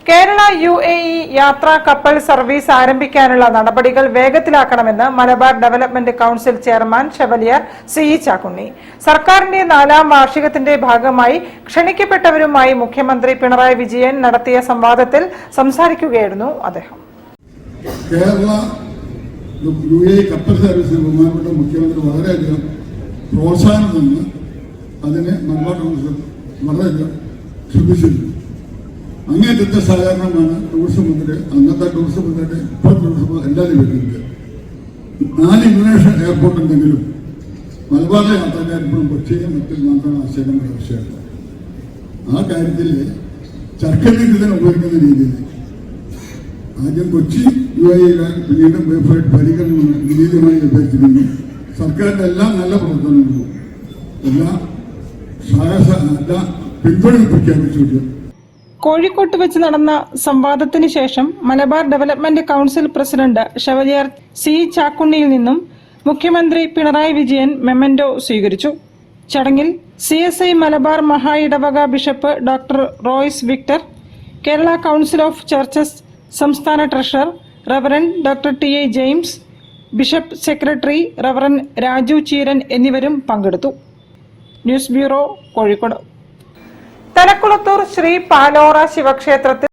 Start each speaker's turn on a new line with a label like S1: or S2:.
S1: Kerala UAE യാത്രാ കപ്പൽ service ആരംഭിക്കാനുള്ള നടപടികൾ വേഗത്തിലാക്കണമെന്ന് Malabar development council chairman chevalier CE Chakkunni. സർക്കാരിന്റെ 4ാം വാർഷികത്തിന്റെ ഭാഗമായി ക്ഷണിക്കപ്പെട്ടവരുമായി മുഖ്യമന്ത്രി പിണറായി വിജയൻ നടത്തിയ സംവാദത്തിൽ സംസാരിക്കുകയായിരുന്നു അദ്ദേഹം.
S2: കേരള UAE കപ്പൽ സർവീസിന് ബഹുമാനപ്പെട്ട മുഖ്യമന്ത്രി വളരെയധികം പ്രോത്സാഹനം തന്ന് അതിനെ മലബാർ കൌൺസിൽ വളരെയധികം ശ്രദ്ധിച്ചിരുന്നു. അങ്ങേറ്റത്തെ സഹകരണമാണ് ടൂറിസം മന്ത്രി, അന്നത്തെ ടൂറിസം മന്ത്രിയുടെ ഇപ്പോൾ ടൂറിസം എല്ലാവരും വരുന്നുണ്ട്. 4 ഇന്റർനാഷണൽ എയർപോർട്ട് ഉണ്ടെങ്കിലും മലബാറിലെ യാത്രക്കാർ ഇപ്പോഴും കൊച്ചിയിലും മറ്റിൽ മാത്രമാണ് ആശയങ്ങളുടെ ആവശ്യമാണ്. ആ കാര്യത്തിൽ ചർക്കനീതിനെ ഉപയോഗിക്കുന്ന രീതിയിൽ ആദ്യം കൊച്ചി UAE പിന്നീട് പരിഗണന രീതിയുമായി വിഭജിച്ചിരുന്നു. സർക്കാരിന്റെ എല്ലാ നല്ല പ്രവർത്തനങ്ങളും എല്ലാ പിന്തുണയും പ്രഖ്യാപിച്ചിട്ടുണ്ട്.
S1: കോഴിക്കോട്ട് വെച്ച് നടന്ന സംവാദത്തിന് ശേഷം Malabar development council president chevalier CE ചാക്കുണ്ണിയിൽ നിന്നും മുഖ്യമന്ത്രി പിണറായി വിജയൻ മെമ്മന്റോ സ്വീകരിച്ചു. ചടങ്ങിൽ CSI മലബാർ മഹാ ഇടവക bishop doctor Royce Victor, Kerala council of churches സംസ്ഥാന treasurer reverend doctor TI James, bishop secretary reverend Raju Cheeran എന്നിവരും പങ്കെടുത്തു. News bureau, Kozhikode. തലക്കുളത്തൂർ ശ്രീ പാലോറ ശിവക്ഷേത്രത്തിൽ